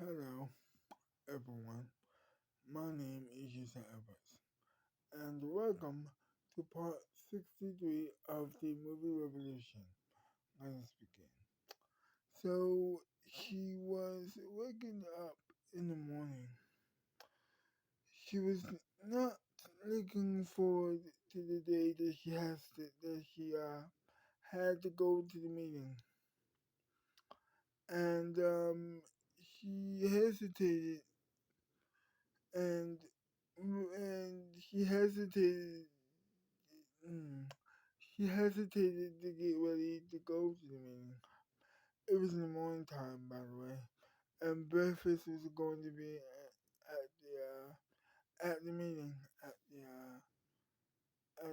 Hello, everyone. My name is Yusef, and welcome to part 63 of the movie Revolution. Let us begin. So, she was waking up in the morning. She was not looking forward to the day that she had to go to the meeting, and she hesitated and she hesitated. Mm, she hesitated to get ready to go to the meeting. It was in the morning time, by the way, and breakfast was going to be at the meeting at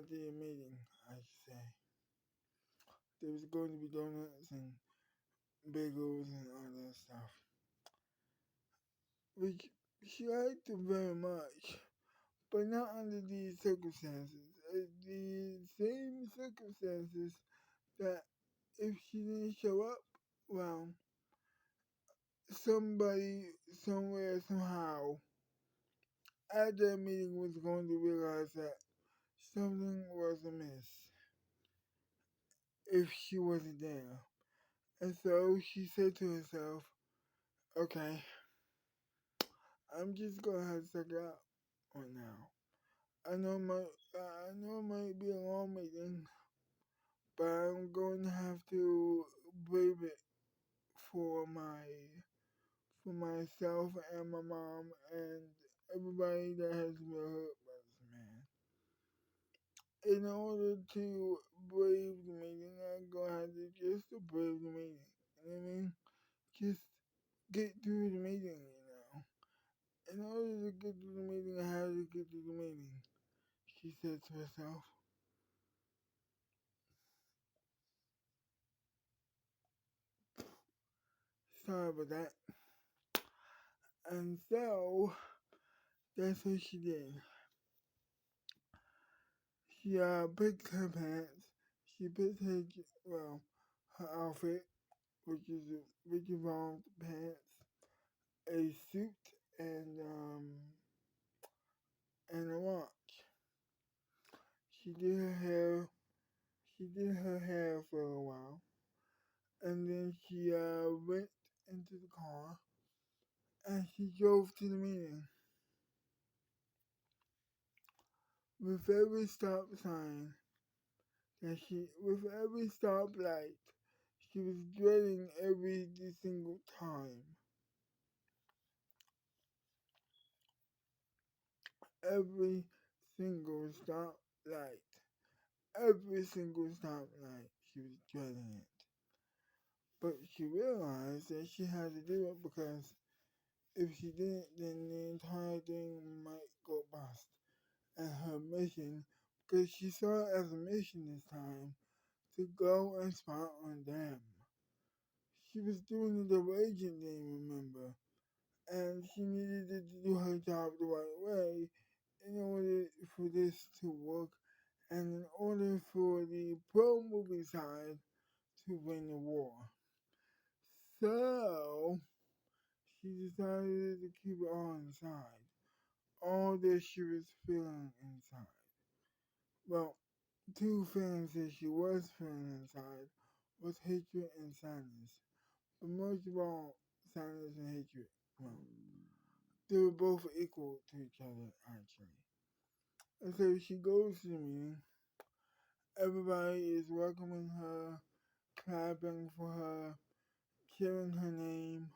the meeting. I should say there was going to be donuts and bagels and all that stuff, which she liked very much, but not under these circumstances. The same circumstances that if she didn't show up, well, somebody, somewhere, somehow, at that meeting was going to realize that something was amiss if she wasn't there. And so she said to herself, okay, I'm just going to have to suck it up right now. I know it might be a long meeting, but I'm going to have to brave it for for myself and my mom and everybody that has been hurt by this man. In order to brave the meeting, I'm gonna have to just to brave the meeting. You know what I mean? Just get through the meeting. In order to get through the meeting, I have to get through the meeting, she said to herself. Sorry about that. And so, that's what she did. She picked her pants. She picked her outfit, which involved pants, a suit, and and a watch. She did her hair. She did her hair for a while, and then she went into the car and she drove to the meeting. With every stop sign with every stoplight, she was dreading every single time. Every single stoplight. Every single stoplight, she was dreading it. But she realized that she had to do it because if she didn't, then the entire thing might go bust. And her mission, because she saw it as a mission this time, to go and spot on them. She was doing the double agent thing, remember? And she needed to do her job the right way in order for this to work and in order for the pro movie side to win the war. So, she decided to keep it all inside. All that she was feeling inside. Well, two feelings that she was feeling inside was hatred and sadness. But most of all, sadness and hatred. Well, they were both equal to each other, actually. And so she goes to the meeting. Everybody is welcoming her, clapping for her, cheering her name.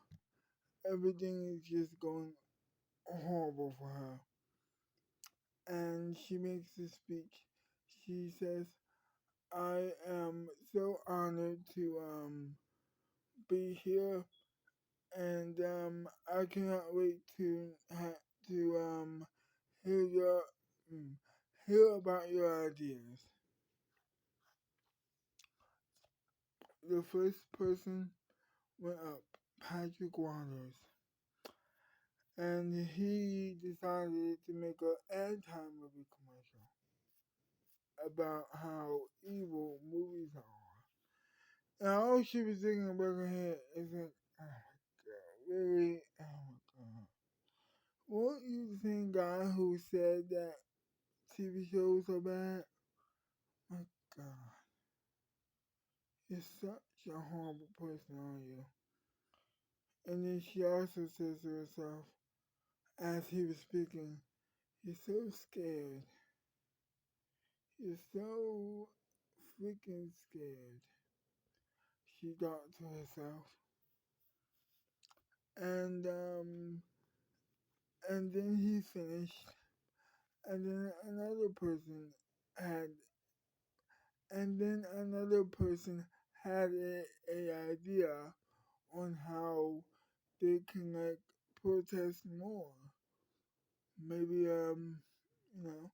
Everything is just going horrible for her. And she makes a speech. She says, I am so honored to be here, and I cannot wait to hear mm, hear about your ideas. The first person went up, Patrick Waters, and he decided to make an anti-movie commercial about how evil movies are. And all she was thinking about her head is like, oh my god, really? Oh same guy who said that TV shows are bad? My God, you're such a horrible person, aren't you? And then she also says to herself, as he was speaking, you're so scared. You're so freaking scared. She thought to herself. And um and then he finished and then another person had and then another person had a idea on how they can like protest more. Maybe you know,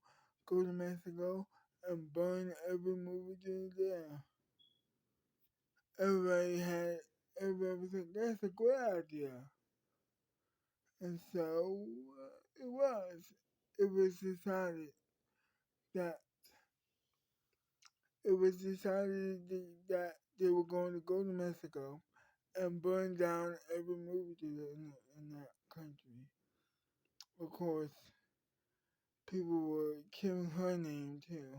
go to Mexico and burn every movie theater there. Everybody had everybody was like, that's a great idea. And so it was. It was decided that it was decided that they were going to go to Mexico and burn down every movie theater in that country. Of course, people were killing her name too.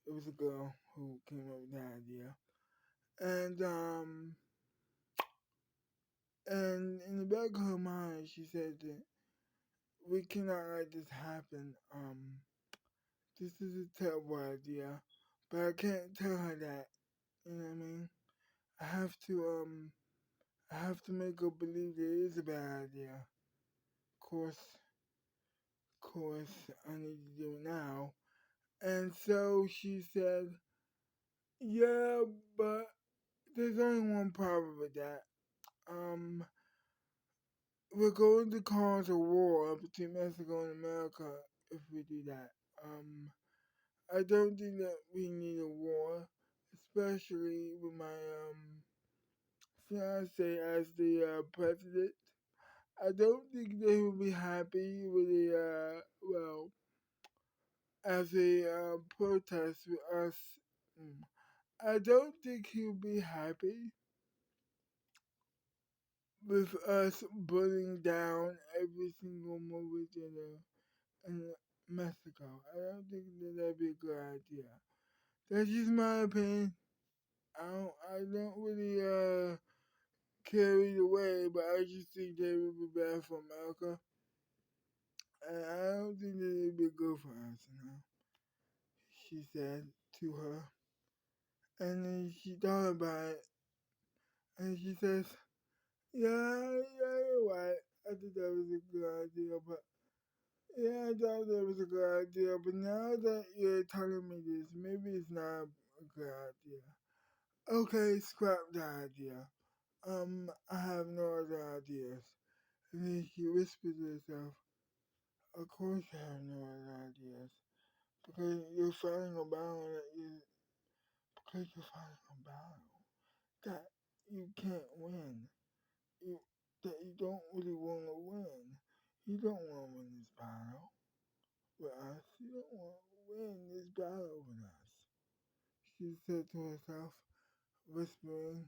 It was a girl who came up with that idea. And and in the back of her mind she said that we cannot let this happen. This is a terrible idea. But I can't tell her that. You know what I mean? I have to I have to make her believe that it is a bad idea. Of course, I need to do it now. And so she said, yeah, but there's only one problem with that. Um, we're going to cause a war between Mexico and America if we do that. I don't think that we need a war, especially with my fiance as the president. I don't think they will be happy with as a protest with us. Mm. I don't think he'll be happy with us burning down every single movie theater in Mexico. I don't think that that'd be a good idea. That's just my opinion. I don't really care either way, but I just think that would be bad for America. And I don't think that it'd be good for us, she said to her. And then she thought about it, and she says, yeah, yeah, you're right. I think that was a good idea, but yeah, I thought that was a good idea, but now that you're telling me this, maybe it's not a good idea. Okay, scrap the idea. I have no other ideas. And then she whispered to herself, of course you have no other ideas. Because you're fighting a battle because you're fighting a battle that you can't win. You, that you don't really want to win. You don't want to win this battle with us. You don't want to win this battle with us. She said to herself, whispering.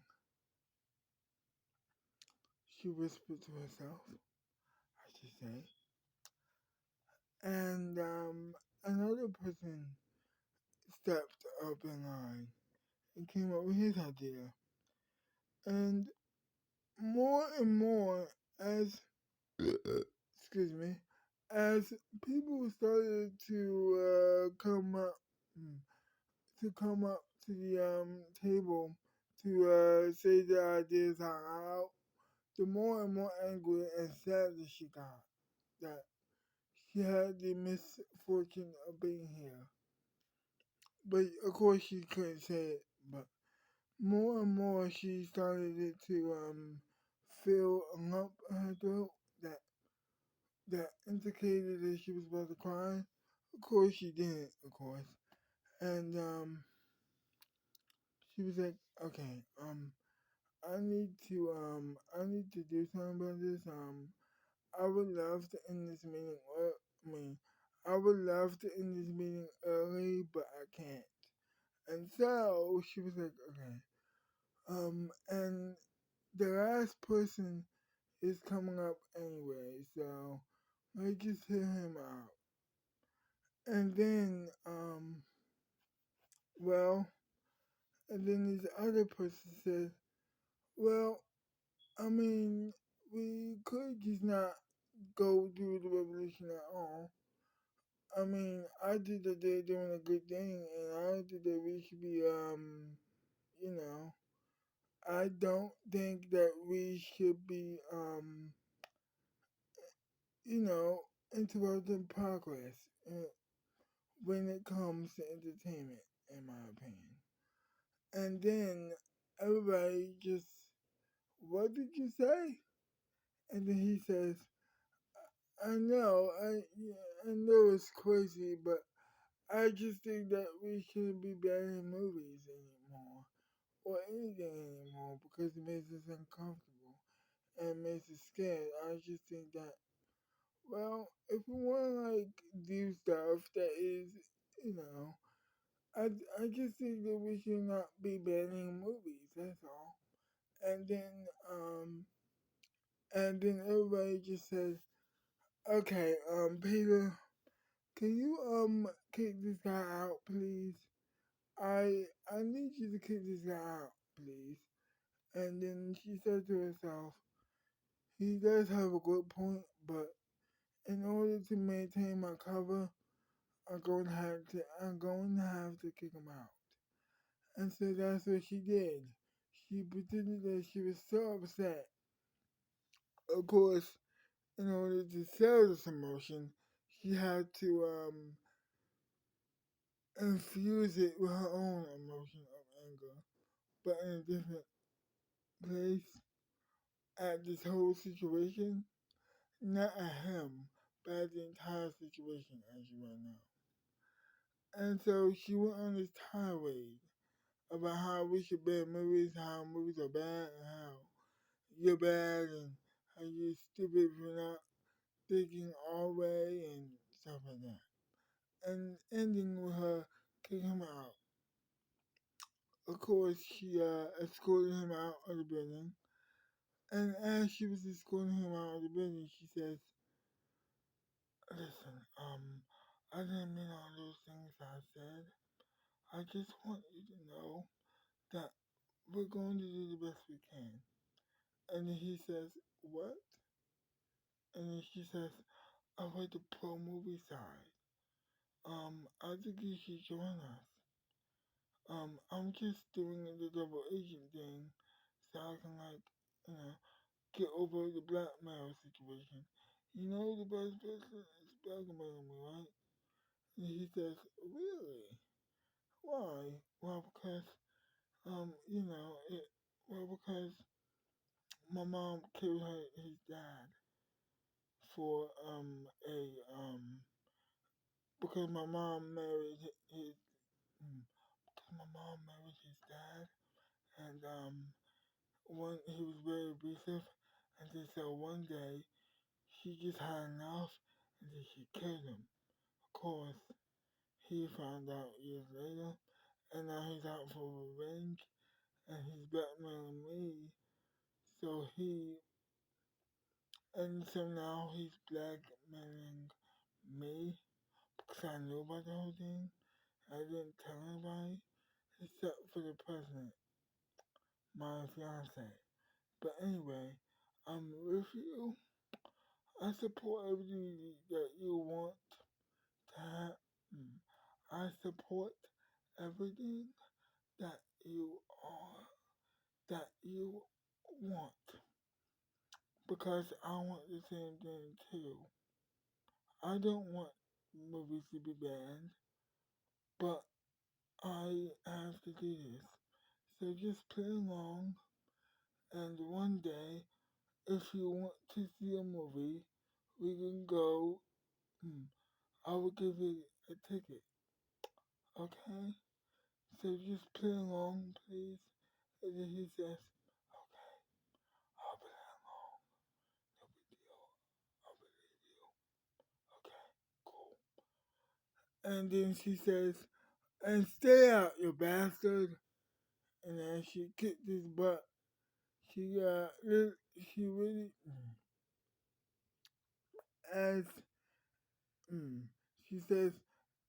She whispered to herself, I should say. And another person stepped up in line and came up with his idea. And more as excuse me, as people started to come up to the table to say their ideas out loud, the more and more angry and sad that she got that she had the misfortune of being here. But of course she couldn't say it. But more and more she started it to feel a lump in her throat that indicated that she was about to cry. Of course she didn't, of course. And she was like, okay, I need to do something about this. I would love to end this meeting. I mean, I would love to end this meeting early, but I can't. And so she was like, okay. And the last person is coming up anyway, so I just hear him out. And then, well, and then this other person said, well, I mean, we could just not go through the revolution at all. I mean, I think that they're doing a good thing, and I think that we should be, you know, I don't think that we should be, you know, interrupting progress when it comes to entertainment, in my opinion. And then everybody just, what did you say? And then he says, I know it's crazy, but I just think that we shouldn't be banning movies anymore or anything anymore because it makes us uncomfortable and makes us scared. I just think that, well, if we want to like do stuff that is, you know, I just think that we should not be banning movies. That's all. And then um and then everybody just says, okay, Peter, can you kick this guy out, please? I need you to kick this guy out, please. And then she said to herself, he does have a good point, but in order to maintain my cover, I'm going to have to kick him out. And so that's what she did. She pretended that she was so upset. Of course, in order to sell this emotion, she had to infuse it with her own emotion of anger, but in a different place at this whole situation, not at him, but at the entire situation, as you well know. And so she went on this tirade about how we should ban movies, how movies are bad, and how you're bad, and how you're stupid for not thinking our way, and stuff like that. And ending with her kicking him out. Of course, she escorted him out of the building. And as she was escorting him out of the building, she says, listen, I didn't mean all those things I said. I just want you to know that we're going to do the best we can. And then he says, what? And then she says, I read the pro movie side. I think you should join us. I'm just doing the double agent thing so I can get over the blackmail situation. You know the best person is blackmailing me, right? And he says, really? Why? Well, because because my mom killed his dad for a because my mom married because my mom married his dad, and one he was very abusive, and then so one day she just had enough, and then she killed him. Of course, he found out years later, and now he's out for revenge, and he's blackmailing me. So he And so now he's blackmailing me because I knew about the whole thing. I didn't tell anybody except for the president, my fiance. But anyway, I'm with you. I support everything that you want to have. I support everything that you are, that you want. Because I want the same thing too. I don't want movies to be banned, but I have to do this. So just play along, and one day, if you want to see a movie, we can go. Hmm, I will give you a ticket, okay? So just play along, please. And then he says, okay, I'll play along. No big deal. I'll believe you. Okay, cool. And then she says, and stay out, you bastard. And then she kicked his butt. She really, as mm, she says,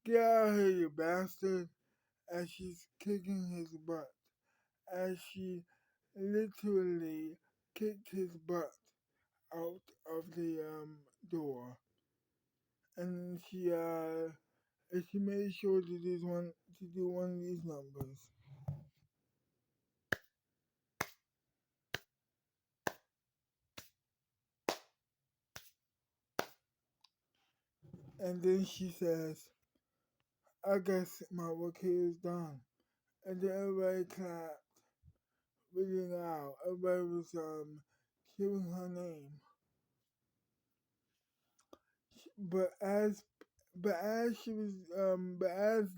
"Get out of here, you bastard!" as she's kicking his butt, as she literally kicked his butt out of the door, and she made sure to do one of these numbers, and then she says, "I guess my work here is done," and then everybody clapped really loud. Everybody was cheering her name, but as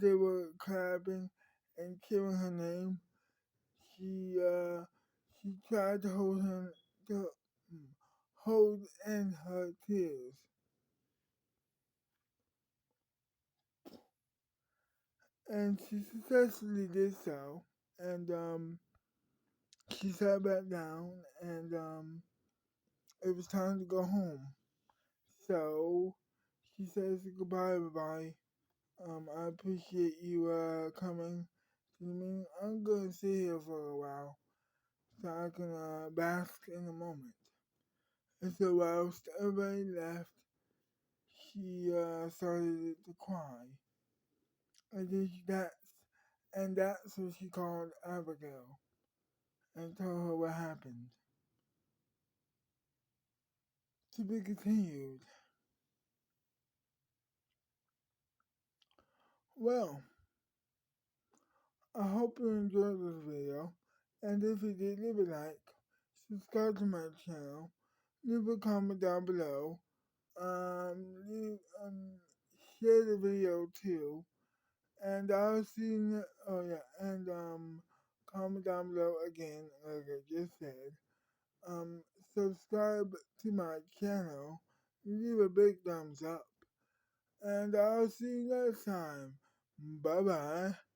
they were clapping and cheering her name, she uh, she tried to to hold in her tears, and she successfully did so. And she sat back down, and it was time to go home. So she says goodbye, everybody. I appreciate you coming to the meeting. I'm gonna sit here for a while so I can bask in the moment. And so whilst everybody left, she started to cry. And then that's when she called Abigail and told her what happened. To be continued. Well, I hope you enjoyed this video. And if you did, leave a like, subscribe to my channel, leave a comment down below, leave, share the video too. And I'll see you. Oh yeah, and comment down below again, like I just said. Um, Subscribe to my channel. Leave a big thumbs up, and I'll see you next time. Bye bye.